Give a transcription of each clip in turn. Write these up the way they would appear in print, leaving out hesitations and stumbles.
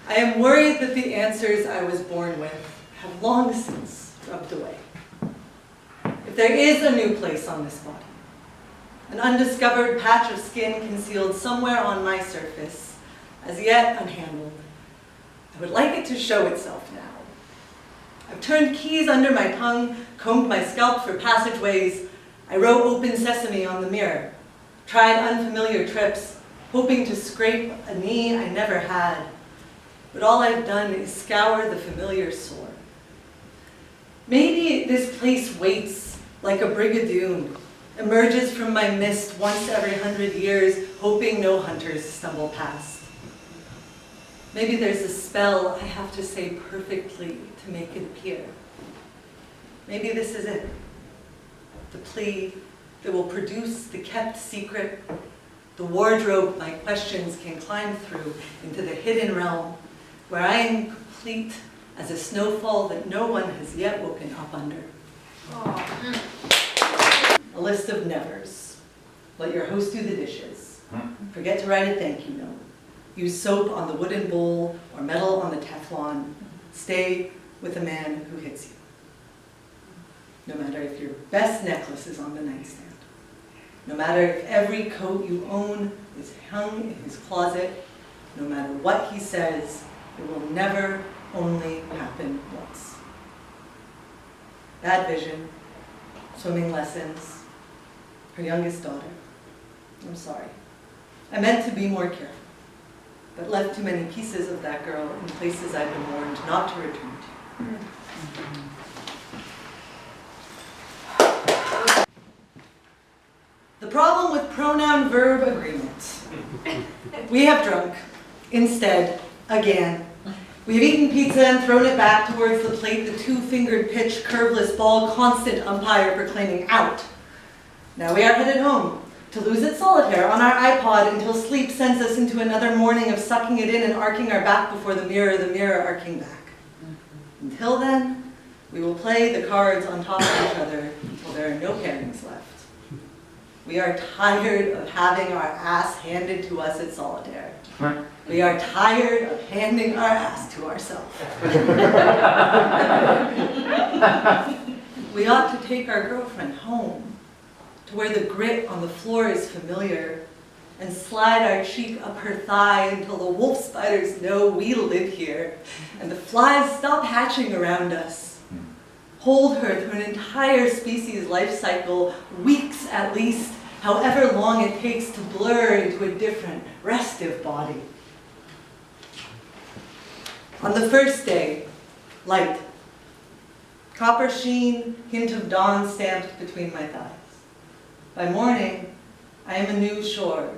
I am worried that the answers I was born with have long since rubbed away. If there is a new place on this body, an undiscovered patch of skin concealed somewhere on my surface, as yet unhandled, I would like it to show itself now. I've turned keys under my tongue, combed my scalp for passageways. I wrote open sesame on the mirror, tried unfamiliar trips, hoping to scrape a knee I never had. But all I've done is scour the familiar sore. Maybe this place waits like a brigadoon, emerges from my mist once every 100 years, hoping no hunters stumble past. Maybe there's a spell I have to say perfectly to make it appear. Maybe this is it, the plea that will produce the kept secret, the wardrobe my questions can climb through into the hidden realm, where I am complete as a snowfall that no one has yet woken up under. A list of nevers. Let your host do the dishes. Forget to write a thank you note. Use soap on the wooden bowl or metal on the Teflon. Stay with a man who hits you. No matter if your best necklace is on the nightstand. No matter if every coat you own is hung in his closet. No matter what he says, it will never only happen once. Bad vision, swimming lessons, her youngest daughter. I'm sorry. I meant to be more careful, but left too many pieces of that girl in places I've been warned not to return to. The problem with pronoun-verb agreement. We have drunk, instead, again. We have eaten pizza and thrown it back towards the plate, the two-fingered pitch, curveless ball, constant umpire proclaiming out. Now we are headed home, to lose at solitaire on our iPod until sleep sends us into another morning of sucking it in and arcing our back before the mirror arcing back. Until then, we will play the cards on top of each other until there are no pairings left. We are tired of having our ass handed to us at solitaire. We are tired of handing our ass to ourselves. We ought to take our girlfriend home, to where the grit on the floor is familiar, and slide our cheek up her thigh until the wolf spiders know we live here, and the flies stop hatching around us. Hold her through an entire species life cycle, weeks at least, however long it takes to blur into a different, restive body. On the first day, light. Copper sheen, hint of dawn stamped between my thighs. By morning, I am a new shore.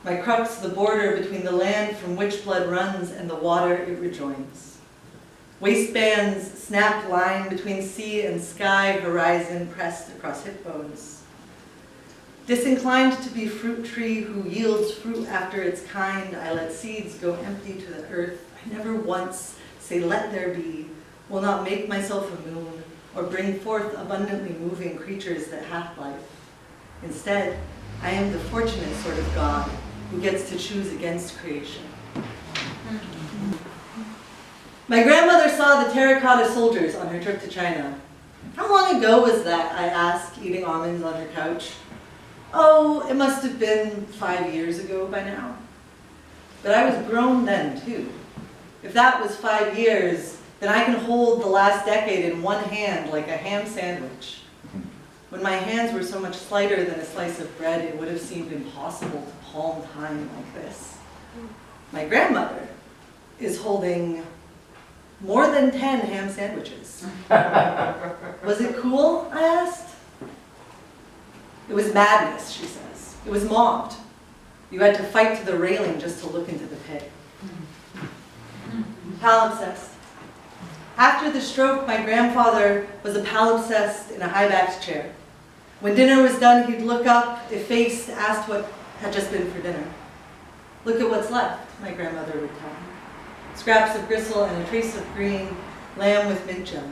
My crux the border between the land from which blood runs and the water it rejoins. Waistbands snap line between sea and sky, horizon pressed across hip bones. Disinclined to be fruit tree who yields fruit after its kind, I let seeds go empty to the earth. I never once say let there be, will not make myself a moon, or bring forth abundantly moving creatures that have life. Instead, I am the fortunate sort of God who gets to choose against creation. My grandmother saw the terracotta soldiers on her trip to China. How long ago was that, I asked, eating almonds on her couch. Oh, it must have been 5 years ago by now. But I was grown then, too. If that was 5 years, then I can hold the last decade in one hand like a ham sandwich. When my hands were so much slighter than a slice of bread, it would have seemed impossible to palm time like this. My grandmother is holding more than 10 ham sandwiches. Was it cool? I asked. It was madness, she says. It was mobbed. You had to fight to the railing just to look into the pit. Palimpsest. After the stroke, my grandfather was a palimpsest in a high-backed chair. When dinner was done, he'd look up, effaced, asked what had just been for dinner. Look at what's left, my grandmother would tell me. Scraps of gristle and a trace of green, lamb with mint jelly.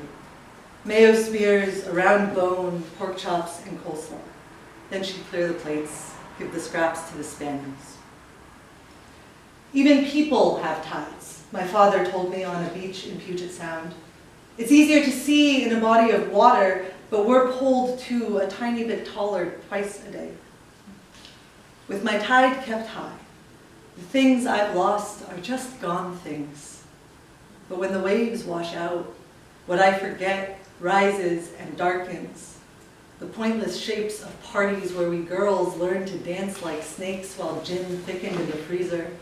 Mayo smears, a round bone, pork chops, and coleslaw. Then she'd clear the plates, give the scraps to the Spaniels. Even people have tides, my father told me on a beach in Puget Sound. It's easier to see in a body of water, but we're pulled to a tiny bit taller twice a day. With my tide kept high, the things I've lost are just gone things. But when the waves wash out, what I forget rises and darkens. The pointless shapes of parties where we girls learned to dance like snakes while gin thickened in the freezer.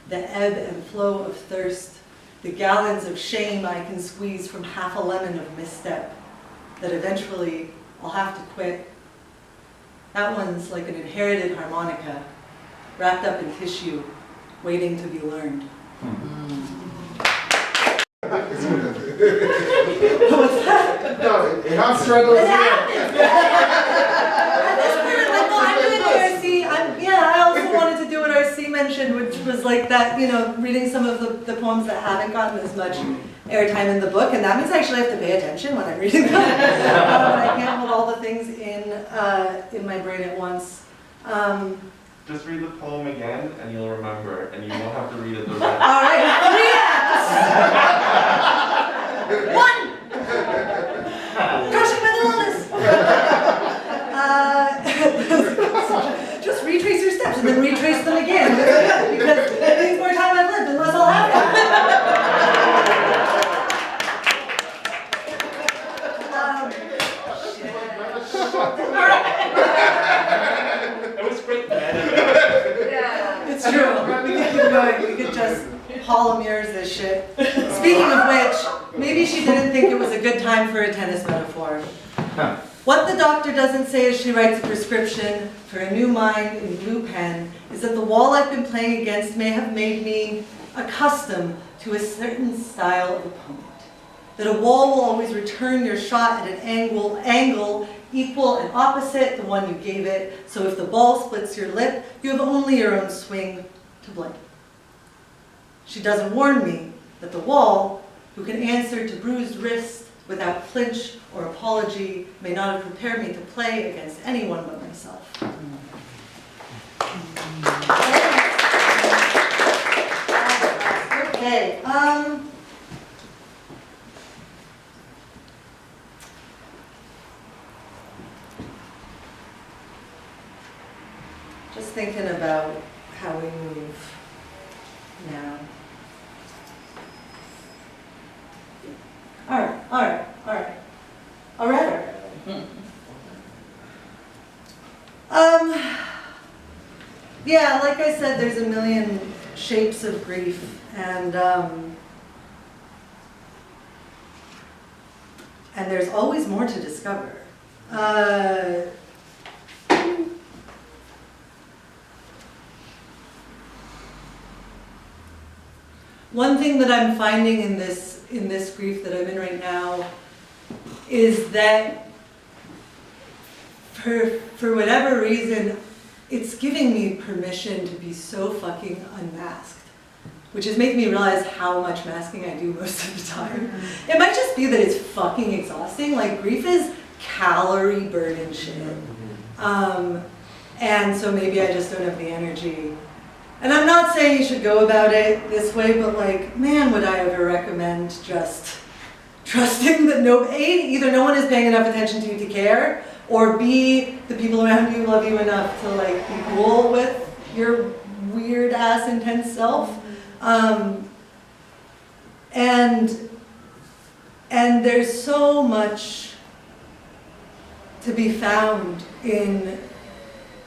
The ebb and flow of thirst. The gallons of shame I can squeeze from half a lemon of misstep. That eventually I'll have to quit. That one's like an inherited harmonica, wrapped up in tissue, waiting to be learned. What's that? No, I'm struggling. It happens. At this point, I'm like, well, I'm doing the RC. I also wanted to do what RC mentioned, which was like that, reading some of the poems that haven't gotten as much airtime in the book, and that means I actually have to pay attention when I'm reading them. I can't hold all the things in my brain at once. Just read the poem again, and you'll remember, and you won't have to read it the rest. All right, 3 acts. 1. Crushing mental illness. Just retrace your steps and then retrace them again. Because it means more time I've lived and less I'll have. It was great. It's true. We could keep going. We could just polymers this shit. Speaking of which, maybe she didn't think it was a good time for a tennis metaphor. What the doctor doesn't say as she writes a prescription for a new mind in blue pen is that the wall I've been playing against may have made me accustomed to a certain style of opponent. That a wall will always return your shot at an angle equal and opposite the one you gave it, so if the ball splits your lip, you have only your own swing to blame. She doesn't warn me that the wall, who can answer to bruised wrist without flinch or apology, may not have prepared me to play against anyone but myself. Okay. Just thinking about how we move now. All right. Yeah, like I said, there's a million shapes of grief, and there's always more to discover. One thing that I'm finding in this grief that I'm in right now is that for whatever reason, it's giving me permission to be so fucking unmasked, which is making me realize how much masking I do most of the time. It might just be that it's fucking exhausting. Like, grief is calorie burden shit. And so maybe I just don't have the energy. And I'm not saying you should go about it this way, but like, man, would I ever recommend just trusting that either no one is paying enough attention to you to care, or B, the people around you love you enough to like be cool with your weird ass intense self. And there's so much to be found in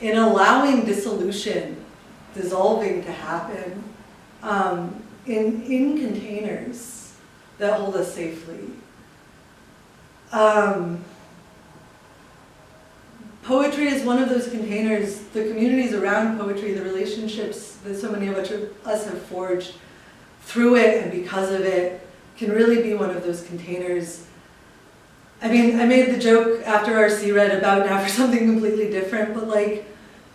allowing dissolution, dissolving to happen in containers that hold us safely. Poetry is one of those containers. The communities around poetry, the relationships that so many of us have forged through it and because of it, can really be one of those containers. I mean, I made the joke after RC read about now for something completely different, but like,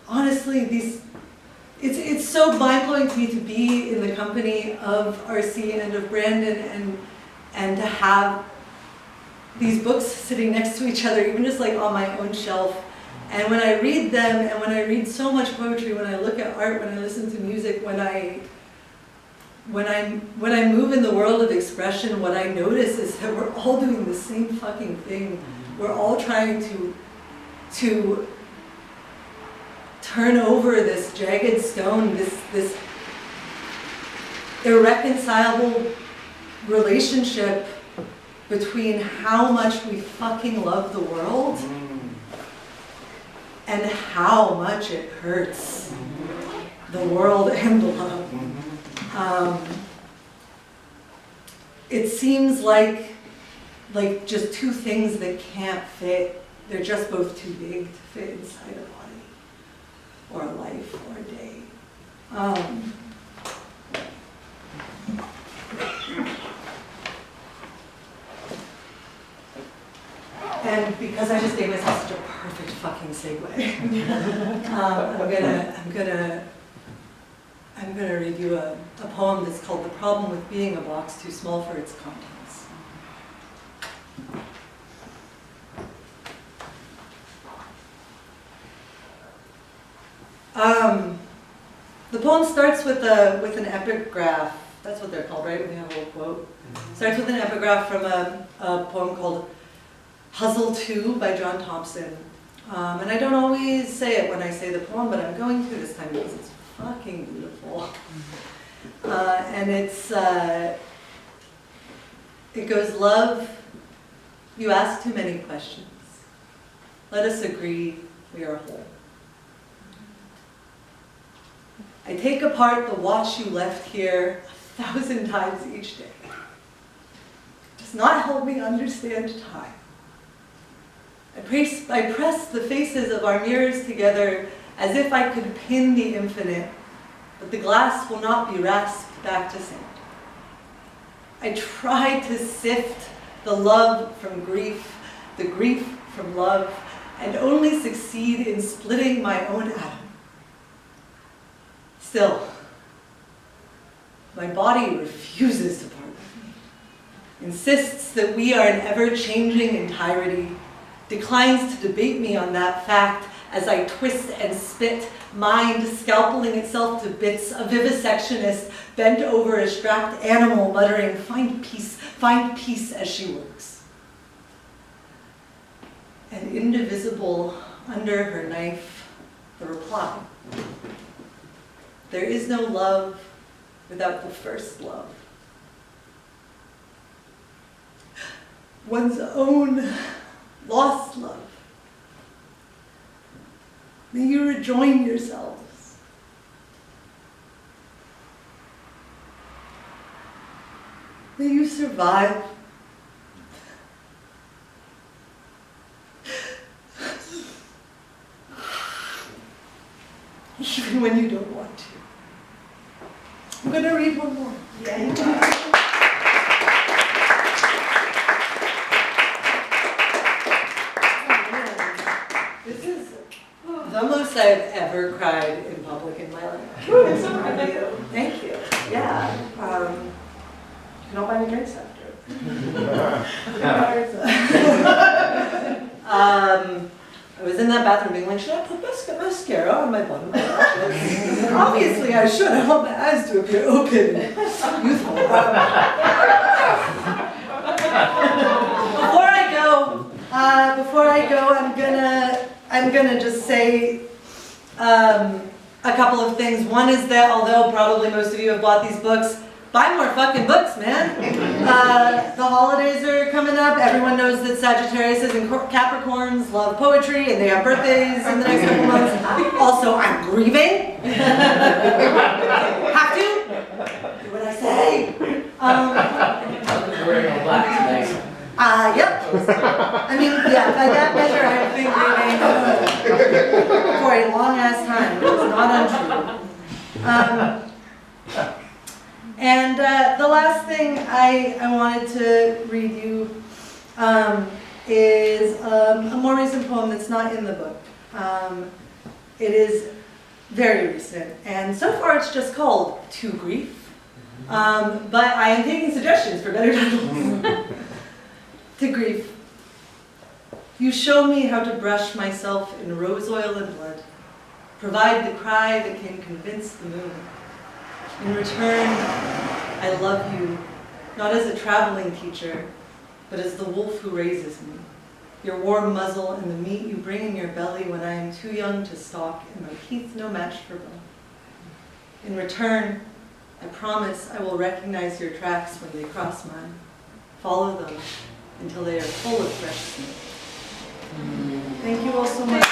honestly, it's so mind-blowing to me to be in the company of RC and of Brandon and to have these books sitting next to each other, even just like on my own shelf, And when I read them, and when I read so much poetry, when I look at art, when I listen to music, when I move in the world of expression, what I notice is that we're all doing the same fucking thing. We're all trying to turn over this jagged stone, this irreconcilable relationship between how much we fucking love the world and how much it hurts the world and the love. It seems like just two things that can't fit. They're just both too big to fit inside a body, or a life, or a day. And because I just gave myself such a perfect fucking segue, I'm gonna read you a poem that's called "The Problem with Being a Box Too Small for Its Contents." The poem starts with an epigraph. That's what they're called, right? We have a little quote. Starts with an epigraph from a poem called "Puzzle 2" by John Thompson. And I don't always say it when I say the poem, but I'm going to this time because it's fucking beautiful. And it goes, "Love, you ask too many questions. Let us agree we are whole. I take apart the watch you left here 1,000 times each day. It does not help me understand time. I press the faces of our mirrors together as if I could pin the infinite, but the glass will not be rasped back to sand. I try to sift the love from grief, the grief from love, and only succeed in splitting my own atom. Still, my body refuses to part with me, insists that we are an ever-changing entirety, declines to debate me on that fact as I twist and spit, mind scalpeling itself to bits, a vivisectionist bent over a strapped animal muttering, find peace as she works. And indivisible under her knife, the reply. There is no love without the first love. One's own lost love. May you rejoin yourselves. May you survive. Even when you don't want to. I'm going to read one more. This is the most I've ever cried in public in my life. I'm so proud of you. Thank you. Yeah. You can all buy me drinks after. I was in that bathroom being like, should I put mascara on my bottom lashes? Obviously I should. I want my eyes to appear open and youthful. Before I go, I'm gonna just say a couple of things. One is that although probably most of you have bought these books, buy more fucking books, man. The holidays are coming up. Everyone knows that Sagittarius and Capricorns love poetry and they have birthdays in the next couple months. Also, I'm grieving. Have to. Do what I say. You're wearing all black today. Yep. I mean, yeah, by that measure, I've been grieving for a long-ass time, which is not untrue. And the last thing I wanted to read you is a more recent poem that's not in the book. It is very recent, and so far it's just called To Grief, but I am taking suggestions for better titles. To Grief. You show me how to brush myself in rose oil and blood, provide the cry that can convince the moon. In return, I love you, not as a traveling teacher, but as the wolf who raises me. Your warm muzzle and the meat you bring in your belly when I am too young to stalk and my teeth no match for bow. In return, I promise I will recognize your tracks when they cross mine, follow them until they are full of fresh snow. Thank you all so much.